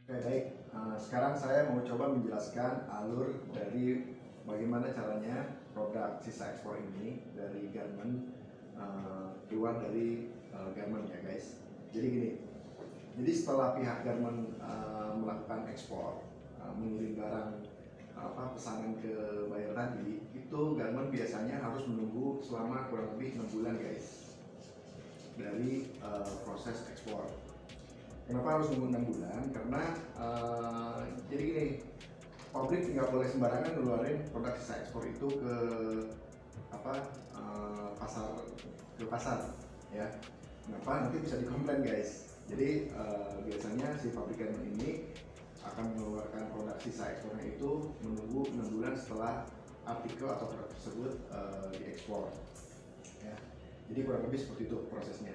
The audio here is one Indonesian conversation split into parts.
Oke, baik. Sekarang saya mau coba menjelaskan alur dari bagaimana caranya produk sisa ekspor ini dari garment keluar dari garment ya guys. Jadi gini, jadi setelah pihak garment melakukan ekspor, mengirim barang pesanan ke buyer tadi, itu garment biasanya harus menunggu selama kurang lebih 6 bulan guys dari proses ekspor. Kenapa harus nunggu 6 bulan? Karena jadi gini, pabrik nggak boleh sembarangan ngeluarin produk sisa ekspor itu ke apa pasar ya. Kenapa? Nanti bisa dikomplain guys. Jadi biasanya si pabrikan ini akan mengeluarkan produk sisa ekspornya itu menunggu 6 bulan setelah artikel atau produk tersebut diekspor ya. Jadi kurang lebih seperti itu prosesnya.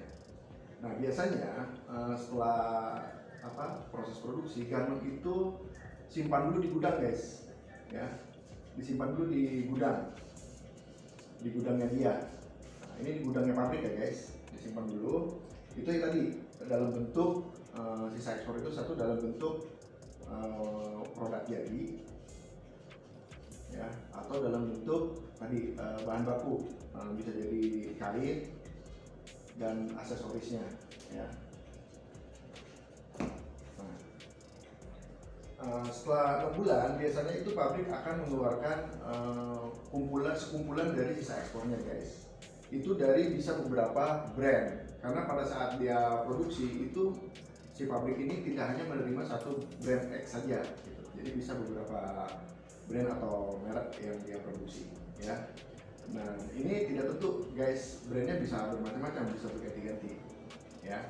Nah biasanya setelah proses produksi, garment itu simpan dulu di gudang guys, ya, disimpan dulu di gudangnya dia. Nah, ini di gudangnya pabrik ya guys, disimpan dulu. Itu ya tadi dalam bentuk sisa ekspor itu satu dalam bentuk produk jadi, ya, atau dalam bentuk tadi bahan baku, bisa jadi kain dan aksesorisnya ya. Setelah 6 bulan biasanya itu pabrik akan mengeluarkan sekumpulan dari sisa ekspornya guys. Itu dari bisa beberapa brand, karena pada saat dia produksi itu si pabrik ini tidak hanya menerima satu brand X saja gitu. Jadi bisa beberapa brand atau merek yang dia produksi ya. Nah ini tidak tentu guys, brandnya bisa bermacam-macam, bisa berganti-ganti ya.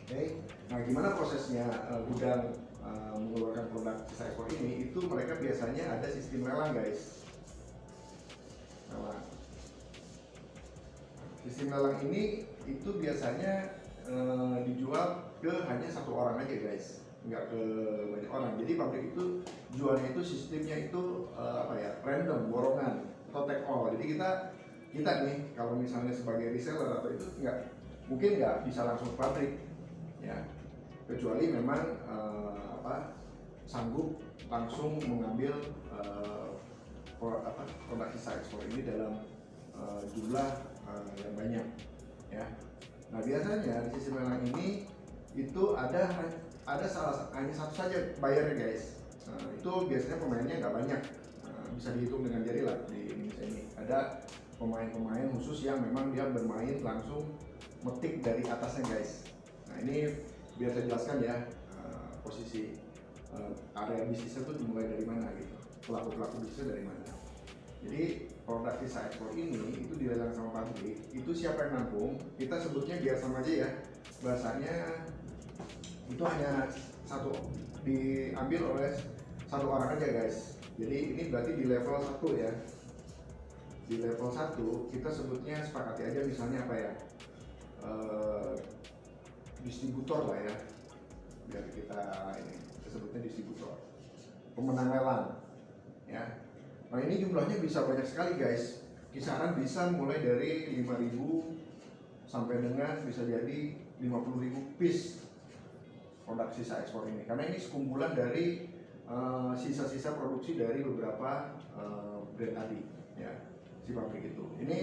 Oke, nah gimana prosesnya gudang mengeluarkan produk sisa ekspor ini? Itu mereka biasanya ada sistem lelang guys. Lelang. Sistem lelang ini itu biasanya dijual ke hanya satu orang aja guys, nggak ke banyak orang. Jadi pabrik itu jualnya itu sistemnya itu random, borongan atau take all. Jadi kita nih kalau misalnya sebagai reseller atau itu mungkin nggak bisa langsung ke pabrik ya, kecuali memang sanggup langsung mengambil produk sisa ekspor ini dalam jumlah yang banyak ya. Nah biasanya di sistem lelang ini itu hanya satu saja bayarnya guys. Itu biasanya pemainnya nggak banyak, bisa dihitung dengan jari lah di Indonesia ini. Ada pemain-pemain khusus yang memang dia bermain langsung metik dari atasnya guys. Nah ini biar saya jelaskan ya, posisi area bisnisnya itu dimulai dari mana gitu, pelaku bisnisnya dari mana. Jadi produk sisa ekspor ini itu dilelang sama pabrik, itu siapa yang nampung, kita sebutnya biar sama aja ya, bahasanya itu hanya satu, diambil oleh satu orang aja guys. Jadi ini berarti di level 1 ya. Di level 1 kita sebutnya, sepakati aja misalnya apa ya, distributor lah ya, biar kita sebutnya distributor, pemenang lelang ya. Nah ini jumlahnya bisa banyak sekali guys, kisaran bisa mulai dari 5.000 sampai dengan bisa jadi 50.000 piece produk sisa ekspor ini, karena ini sekumpulan dari sisa-sisa produksi dari beberapa brand tadi ya, si pabrik itu. Ini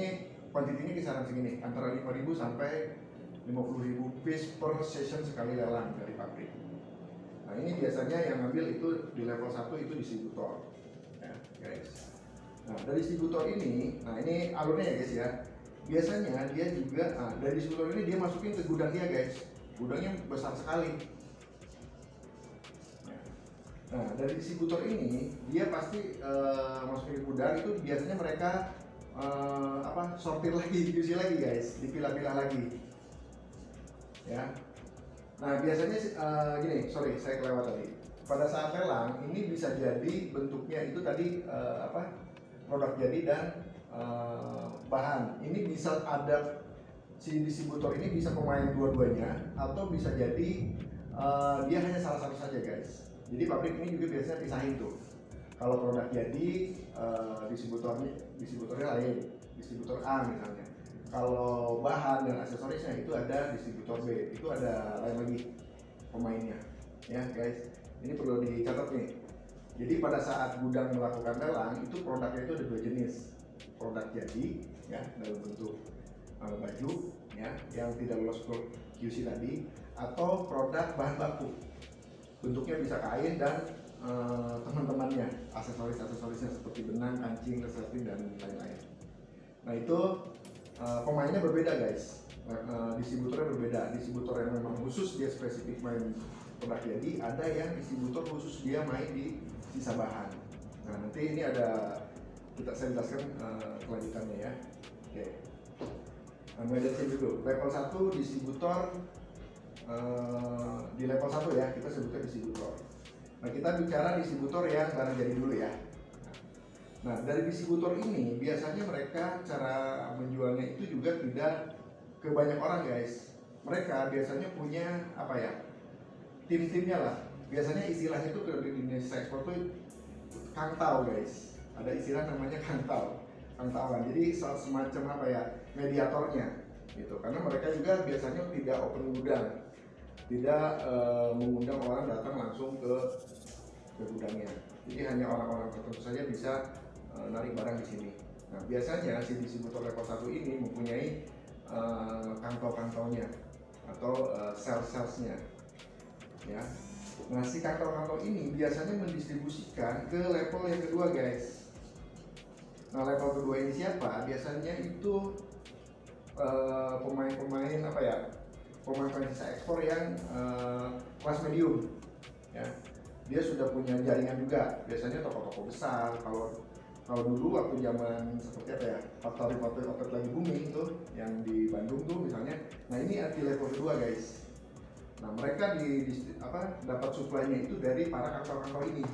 kuantitinya kisaran segini, antara 5.000 sampai 50.000 piece per session sekali lelang dari pabrik. Nah ini biasanya yang ngambil itu di level 1 itu distributor ya guys. Nah dari distributor ini, nah ini alurnya ya guys ya. Biasanya dia juga, dari distributor ini dia masukin ke gudang dia guys. Gudangnya besar sekali. Nah dari distributor ini dia pasti masukin ke gudang, itu biasanya mereka sortir lagi, dicuci lagi guys, dipilah-pilah lagi ya. Nah biasanya gini, sorry saya kelewat tadi. Pada saat lelang ini bisa jadi bentuknya itu tadi produk jadi dan bahan. Ini bisa ada, si distributor ini bisa pemain dua-duanya, atau bisa jadi dia hanya salah satu saja guys. Jadi pabrik ini juga biasanya pisahin tuh. Kalau produk jadi distributornya lain, distributor A misalnya. Kalau bahan dan aksesorisnya itu ada distributor B, itu ada lain lagi pemainnya ya guys. Ini perlu dicatat nih. Jadi pada saat gudang melakukan lelang itu produknya itu ada dua jenis, produk jadi ya dalam bentuk baju ya yang tidak lolos QC tadi, atau produk bahan baku bentuknya bisa kain dan teman-temannya, aksesorisnya seperti benang, kancing, resleting dan lain-lain. Nah itu pemainnya berbeda guys, distributornya berbeda. Distributor yang memang khusus dia spesifik main produk jadi, ada yang distributor khusus dia main di sisa bahan. Nah nanti ini ada saya jelaskan kelanjutannya ya. Oke. Mulai dari sini dulu. Level 1 distributor, di level 1 ya kita sebutnya distributor. Nah kita bicara distributor yang barang jadi dulu ya. Nah dari distributor ini biasanya mereka cara menjualnya itu juga tidak ke banyak orang guys. Mereka biasanya punya apa ya, tim-timnya lah. Biasanya istilahnya itu di Indonesia ekspor tuh kangtau guys. Ada istilah namanya kangtau, kangtauan. Jadi semacam apa ya, mediatornya gitu. Karena mereka juga biasanya tidak open gudang, tidak mengundang orang datang langsung ke gudangnya. Jadi hanya orang-orang tertentu saja bisa narik barang di sini. Nah biasanya si distributor level 1 ini mempunyai kantong-kantongnya atau sales-salesnya ya. Nah si kantong-kantong ini biasanya mendistribusikan ke level yang kedua guys. Nah level kedua ini siapa? Biasanya itu pemain-pemain apa ya, pemain-pemain sisa ekspor yang kelas medium ya. Dia sudah punya jaringan juga, biasanya toko-toko besar. Kalau dulu waktu zaman seperti apa ya, factory outlet lagi booming tuh yang di Bandung tuh misalnya. Nah ini di level kedua guys. Nah mereka dapat suplainya itu dari para kantor-kantor ini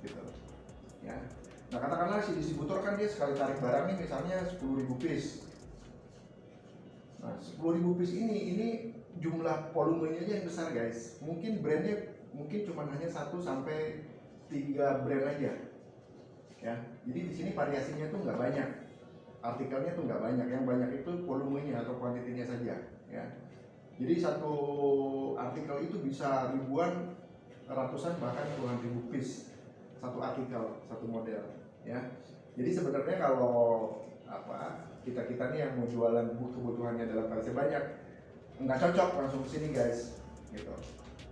gitu ya. Nah katakanlah si distributor kan dia sekali tarik barang nih misalnya 10.000 piece. Nah 10.000 piece ini jumlah volumenya aja yang besar guys. Mungkin brandnya cuma hanya 1 sampai 3 brand aja ya. Jadi di sini variasinya tuh nggak banyak, artikelnya tuh nggak banyak. Yang banyak itu volumenya atau kuantitinya saja ya. Jadi satu artikel itu bisa ribuan, ratusan, bahkan puluhan ribu piece satu artikel, satu model ya. Jadi sebenarnya kalau kita nih yang mau jualan kebutuhannya dalam variasi banyak, nggak cocok langsung kesini guys gitu.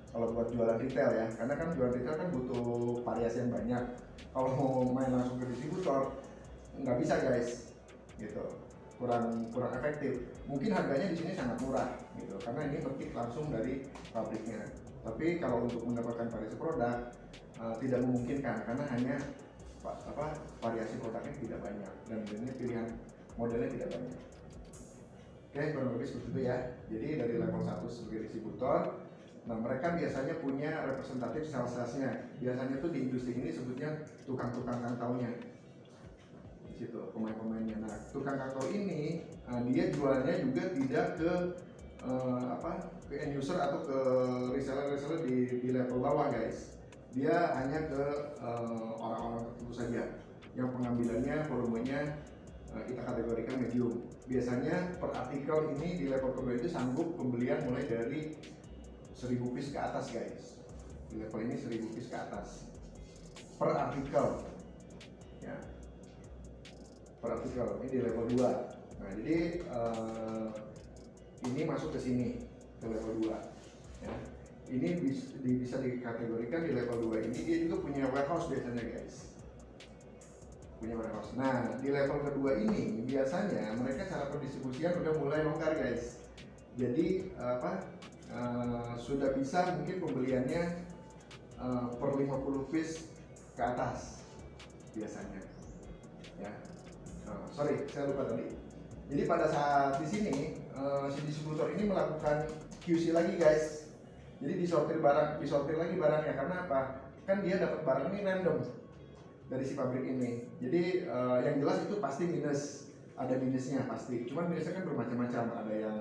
Kalau buat jualan retail ya, karena kan jualan retail kan butuh variasi yang banyak. Kalau mau main langsung ke distributor nggak bisa guys gitu, kurang efektif. Mungkin harganya di sini sangat murah gitu karena ini petik langsung dari pabriknya. Tapi kalau untuk mendapatkan variasi produk tidak memungkinkan karena hanya variasi produknya tidak banyak dan ini pilihan modelnya tidak banyak. Oke, kurang lebih seperti itu ya. Jadi dari level 1 sebagai distributor, nah mereka biasanya punya representatif sales-salesnya. Biasanya tuh di industri ini sebutnya tukang-tukang kantaunya. Di situ pemain-pemainnya. Nah, tukang kantau ini dia jualnya juga tidak ke ke end user atau ke reseller di level bawah guys. Dia hanya ke orang-orang tertentu saja yang pengambilannya volumenya kita kategorikan medium. Biasanya per artikel ini di level kedua itu sanggup pembelian mulai dari 1000 piece ke atas guys. Di level ini 1000 piece ke atas per artikel ya, per artikel. Ini di level 2. Nah jadi ini masuk ke sini ke level 2 ya. Ini bisa dikategorikan di level 2 ini. Dia juga punya warehouse biasanya guys, punya warehouse. Nah di level kedua ini biasanya mereka cara pendistribusian udah mulai longgar guys. Jadi sudah bisa mungkin pembeliannya per 50 piece ke atas biasanya ya. Sorry saya lupa tadi. Jadi pada saat di sini si distributor ini melakukan QC lagi guys. Jadi disortir lagi barangnya. Karena apa? Kan dia dapat barang ini random dari si pabrik ini. Jadi yang jelas itu pasti minus, ada minusnya pasti. Cuman minusnya kan bermacam-macam. Ada yang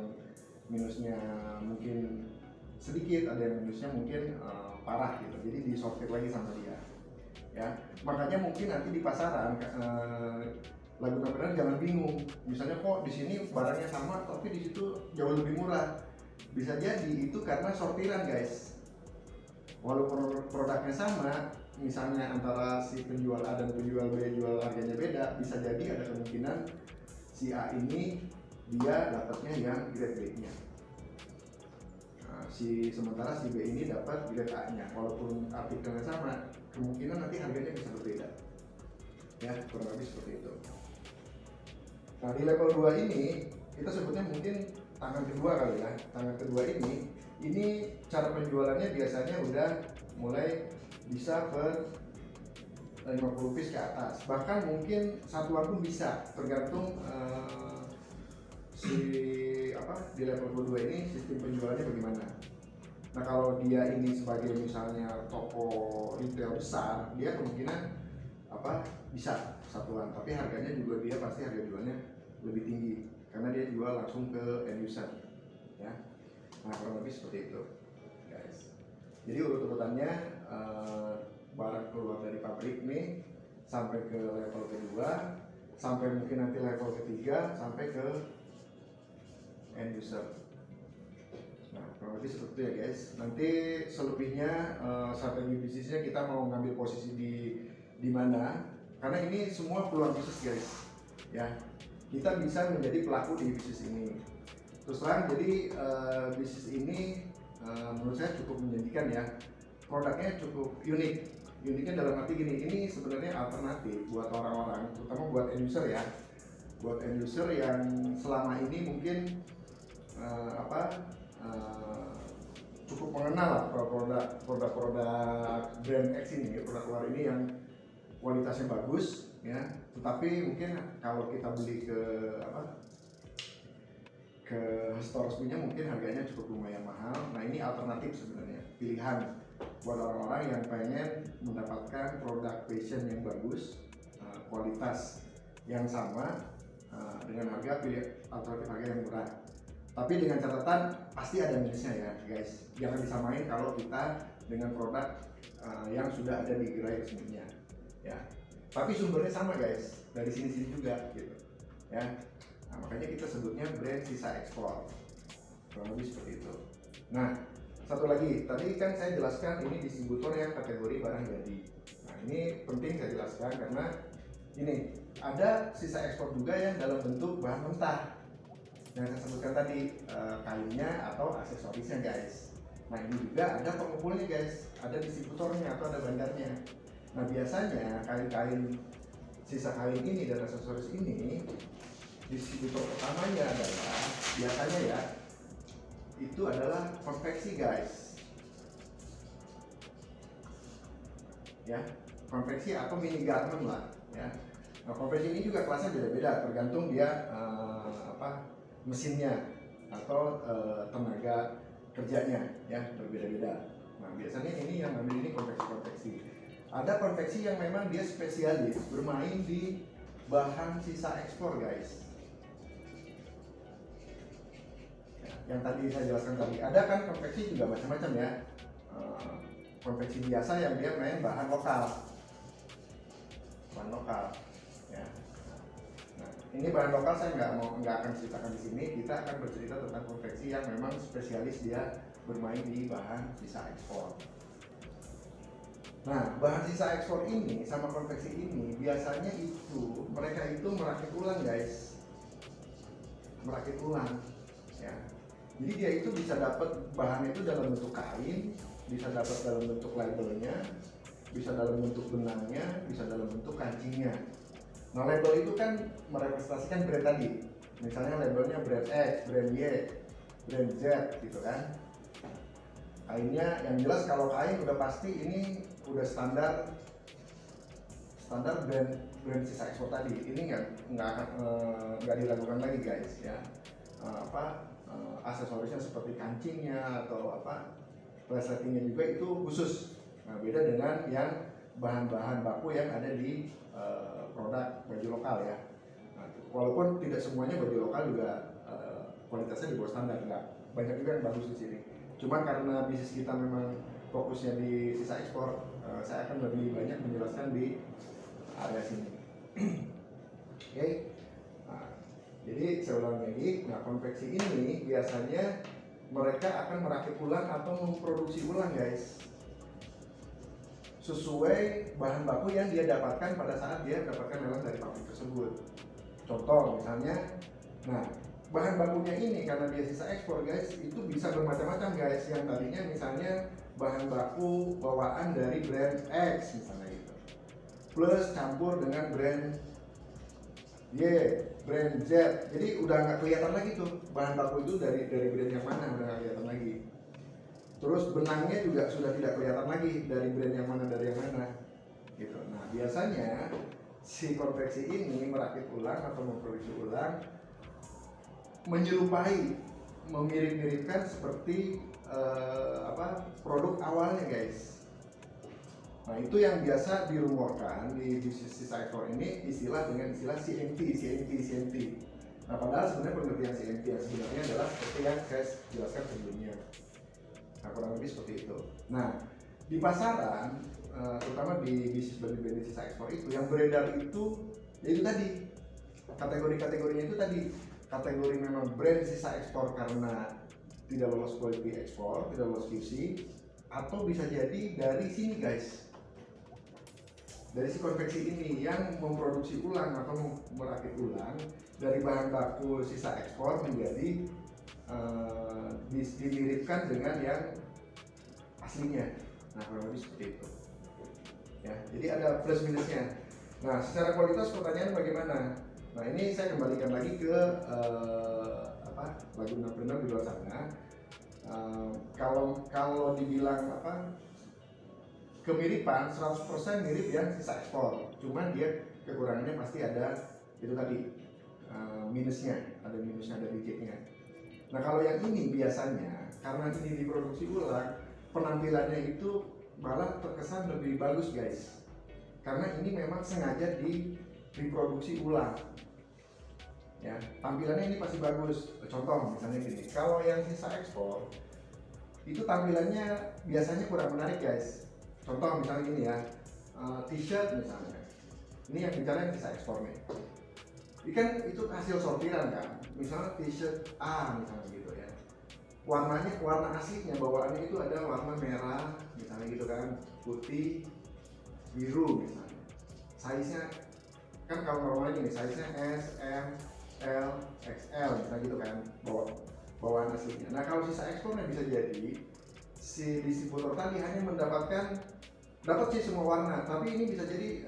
minusnya mungkin sedikit, ada yang minusnya mungkin parah gitu. Jadi disortir lagi sama dia. Ya, makanya mungkin nanti di pasaran Laguna Beneran jangan bingung. Misalnya kok di sini barangnya sama, tapi di situ jauh lebih murah. Bisa jadi itu karena sortiran guys. walaupun produknya sama, misalnya antara si penjual A dan penjual B jual harganya beda, bisa jadi ada kemungkinan si A ini dia dapatnya yang grade B-nya. Sementara si B ini dapat grade A-nya, walaupun artikelnya sama, kemungkinan nanti harganya bisa berbeda. Ya, kurang lebih seperti itu. Nah, di level 2 ini kita sebutnya mungkin tangan kedua kali ya. Tangan kedua ini cara penjualannya biasanya udah mulai bisa per 50 piece ke atas. Bahkan mungkin satuan pun bisa, tergantung di level kedua ini sistem penjualannya bagaimana. Nah, kalau dia ini sebagai misalnya toko retail besar, dia kemungkinan bisa satuan, tapi harganya juga dia pasti harga jualnya lebih tinggi karena dia jual langsung ke end user ya. Nah, kurang lebih seperti itu guys. Jadi urut-urutannya barang keluar dari pabrik nih sampai ke level kedua, sampai mungkin nanti level ketiga, sampai ke end user. Nah, kurang lebih seperti itu ya guys. Nanti selebihnya strategi bisnisnya kita mau ngambil posisi di mana, karena ini semua peluang bisnis guys ya. Kita bisa menjadi pelaku di bisnis ini. Terus terang, jadi bisnis ini menurut saya cukup menjanjikan ya. Produknya cukup unik. Uniknya dalam arti gini, ini sebenarnya alternatif buat orang-orang, terutama buat end user ya. Buat end user yang selama ini mungkin cukup mengenal lah produk-produk brand X ini, produk luar ini yang kualitasnya bagus ya, tetapi mungkin kalau kita beli ke store resminya mungkin harganya cukup lumayan mahal. Nah, ini alternatif sebenarnya, pilihan buat orang-orang yang pengen mendapatkan produk fashion yang bagus, kualitas yang sama, dengan harga alternatif harga yang murah. Tapi dengan catatan pasti ada minusnya ya guys. Jangan disamain kalau kita dengan produk yang sudah ada di gerai resminya ya. Tapi sumbernya sama guys, dari sini-sini juga gitu ya. Nah, makanya kita sebutnya brand sisa ekspor, kurang lebih seperti itu. Nah, satu lagi, tadi kan saya jelaskan ini distributor yang kategori barang jadi. Nah, ini penting saya jelaskan karena ini ada sisa ekspor juga yang dalam bentuk bahan mentah yang saya sebutkan tadi, kainnya atau aksesorisnya guys. Nah, ini juga ada pengumpulnya guys, ada distributornya atau ada bandarnya. Nah, biasanya kain-kain sisa kain ini dan aksesoris ini, distributor utamanya adalah biasanya ya itu adalah konveksi guys ya, konveksi atau mini garment lah ya. Nah, konveksi ini juga kelasnya beda-beda tergantung dia mesinnya atau tenaga kerjanya ya, berbeda-beda. Nah, biasanya ini yang ambil ini konveksi. Ada konveksi yang memang dia spesialis bermain di bahan sisa ekspor guys. Yang tadi saya jelaskan tadi, ada kan konveksi juga macam-macam ya. Konveksi biasa yang dia main bahan lokal ya. Nah, ini bahan lokal saya nggak akan ceritakan di sini. Kita akan bercerita tentang konveksi yang memang spesialis dia bermain di bahan sisa ekspor. Nah, bahan sisa ekspor ini sama konveksi ini biasanya mereka itu merakit ulang guys, merakit ulang ya. Jadi dia itu bisa dapat bahan itu dalam bentuk kain, bisa dapat dalam bentuk labelnya, bisa dalam bentuk benangnya, bisa dalam bentuk kancingnya. Nah, label itu kan merepresentasikan brand tadi. Misalnya labelnya brand X, brand Y, brand Z gitu kan. Kainnya yang jelas, kalau kain udah pasti ini udah standar brand sisa ekspor tadi. Ini nggak dilakukan lagi guys ya. Aksesorisnya seperti kancingnya atau resletingnya juga itu khusus. Nah, beda dengan yang bahan-bahan baku yang ada di produk baju lokal ya. Nah, walaupun tidak semuanya baju lokal juga kualitasnya di bawah standar, nggak banyak juga yang bagus di sini. Cuma karena bisnis kita memang fokusnya di sisa ekspor, saya akan lebih banyak menjelaskan di area sini. Oke. Nah, jadi saya ulang lagi, nah konveksi ini biasanya mereka akan merakit ulang atau memproduksi ulang guys. sesuai bahan baku yang dia dapatkan pada saat dia mendapatkan lelang dari pabrik tersebut. Contoh misalnya, nah bahan bakunya ini karena dia sisa ekspor guys, itu bisa bermacam-macam guys. Yang tadinya misalnya bahan baku bawaan dari brand X misalnya gitu, plus campur dengan brand Y, brand Z, jadi udah nggak kelihatan lagi tuh bahan baku itu dari brand yang mana, udah nggak kelihatan lagi. Terus benangnya juga sudah tidak kelihatan lagi dari brand yang mana dari yang mana gitu. Nah biasanya si konveksi ini merakit ulang atau memproduksi ulang menyerupai, memirip-miripkan seperti produk awalnya guys. Nah itu yang biasa dirumorkan di bisnis sisa ekspor ini dengan istilah CMT. Nah padahal sebenarnya pengertian CMT yang sebenarnya adalah seperti yang saya jelaskan sebelumnya. Nah kurang lebih seperti itu. Nah di pasaran, terutama di bisnis baju branded sisa ekspor itu yang beredar itu yaitu tadi kategori-kategorinya itu tadi, kategori memang brand sisa ekspor karena tidak lolos quality ekspor, tidak lolos QC, atau bisa jadi dari sini guys, dari si konveksi ini yang memproduksi ulang atau merakit ulang dari bahan baku sisa ekspor menjadi dimiripkan dengan yang aslinya. Nah kurang lebih seperti itu ya, jadi ada plus minusnya. Nah secara kualitas pertanyaan bagaimana? Nah ini saya kembalikan lagi ke Laguna di luar sana. Kalau dibilang kemiripan 100% mirip yang sisa ekspor, cuman dia kekurangannya pasti ada itu tadi, minusnya, ada rejectnya. Nah kalau yang ini biasanya karena ini diproduksi ulang, penampilannya itu malah terkesan lebih bagus guys, karena ini memang sengaja diproduksi ulang ya, tampilannya ini pasti bagus. Contoh misalnya gini, kalau yang sisa ekspor itu tampilannya biasanya kurang menarik guys. Contoh misalnya gini ya, t-shirt misalnya, ini yang bicara yang sisa ekspor nih, ini kan itu hasil sortiran kan, misalnya t-shirt A misalnya gitu ya, warna aslinya bawaannya itu ada warna merah misalnya gitu kan, putih, biru misalnya, size-nya kan kalau normalnya gini, size-nya S, M, L, XL misalnya gitu kan, bawaan aslinya. Nah kalau sisa ekspornya bisa jadi si distributor tadi hanya dapat sih semua warna, tapi ini bisa jadi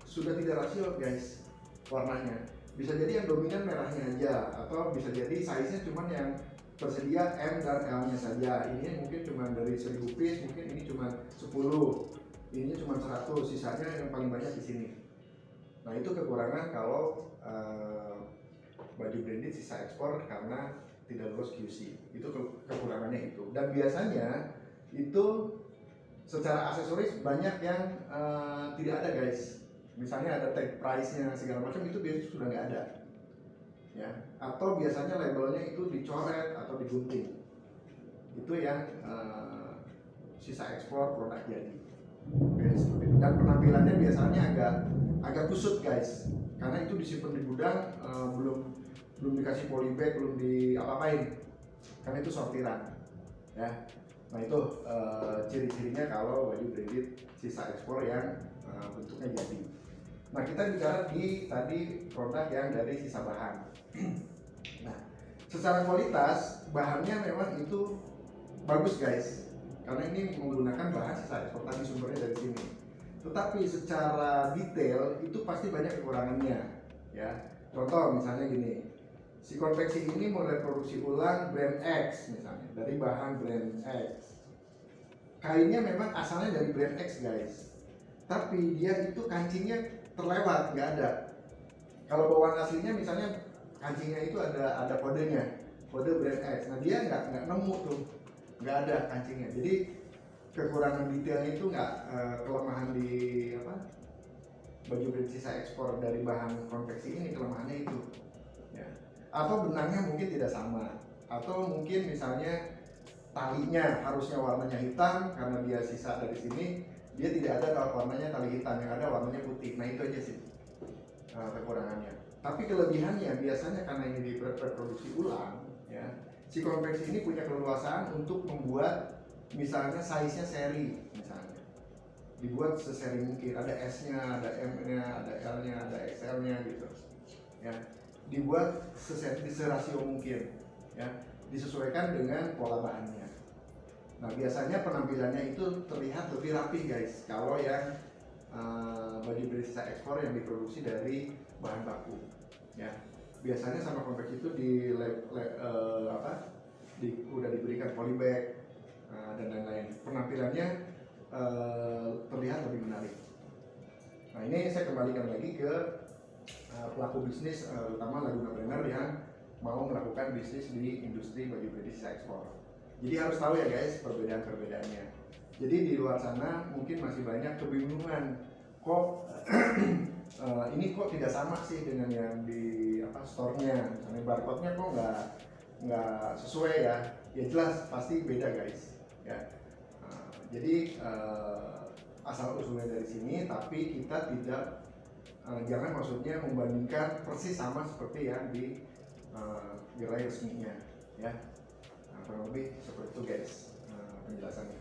sudah tidak rasio guys warnanya. Bisa jadi yang dominan merahnya aja, atau bisa jadi size-nya cuma yang tersedia M dan L-nya saja. Ini mungkin cuma dari 1000 piece, mungkin ini cuma 10, ini cuma 100, sisanya yang paling banyak di sini. Nah itu kekurangan kalau baju branded sisa ekspor karena tidak lolos QC, itu kekurangannya itu. Dan biasanya itu secara aksesoris banyak yang tidak ada guys. Misalnya ada tag price-nya segala macam, itu biasanya sudah nggak ada ya, atau biasanya labelnya itu dicoret atau digunting. Itu yang sisa ekspor produk jadi. Dan penampilannya biasanya agak kusut guys, karena itu disimpan di gudang, belum dikasih polybag, belum diapa-apain, karena itu sortiran ya. Nah itu ciri-cirinya kalau baju branded sisa ekspor yang bentuknya jadi. Nah kita bicara tadi produk yang dari sisa bahan. Nah secara kualitas bahannya memang itu bagus guys, karena ini menggunakan bahan sisa ekspor tadi, sumbernya dari sini. Tetapi secara detail itu pasti banyak kekurangannya ya. Contoh misalnya gini, si konveksi ini mulai produksi ulang brand X misalnya, dari bahan brand X. Kainnya memang asalnya dari brand X guys, tapi dia itu kancingnya terlewat, nggak ada. Kalau bawaan aslinya misalnya kancingnya itu ada kodenya, kode brand X. Nah dia nggak nemu tuh, nggak ada kancingnya. Jadi kekurangan detailnya itu nggak, kelemahan di baju brand sisa ekspor dari bahan konveksi ini, kelemahannya itu ya. Atau benangnya mungkin tidak sama, atau mungkin misalnya talinya harusnya warnanya hitam, karena dia sisa dari sini dia tidak ada kalau warnanya tali hitam, yang ada warnanya putih. Nah itu aja sih kekurangannya. Tapi kelebihannya biasanya karena ini diproduksi ulang ya, si konveksi ini punya keleluasaan untuk membuat misalnya size-nya seri misalnya. dibuat sesering mungkin, ada S-nya, ada M-nya, ada L-nya, ada XL-nya gitu ya, dibuat serasio mungkin ya, disesuaikan dengan pola bahannya. Nah biasanya penampilannya itu terlihat lebih rapi guys kalau yang baju brand sisa ekspor yang diproduksi dari bahan baku ya. Biasanya sama konveksi itu udah diberikan polybag dan lain-lain, penampilannya terlihat lebih menarik. Nah ini saya kembalikan lagi ke pelaku bisnis, utama Laguna Planner yang mau melakukan bisnis di industri baju brand sisa ekspor. Jadi harus tahu ya guys perbedaan-perbedaannya. Jadi di luar sana mungkin masih banyak kebingungan, kok ini kok tidak sama sih dengan yang di store-nya, misalnya barcode-nya kok nggak sesuai ya. Ya jelas pasti beda guys ya. Jadi asal usulnya dari sini, tapi kita tidak jangan maksudnya membandingkan persis sama seperti yang di wilayah resminya ya. Kurang lebih seperti itu guys penjelasannya.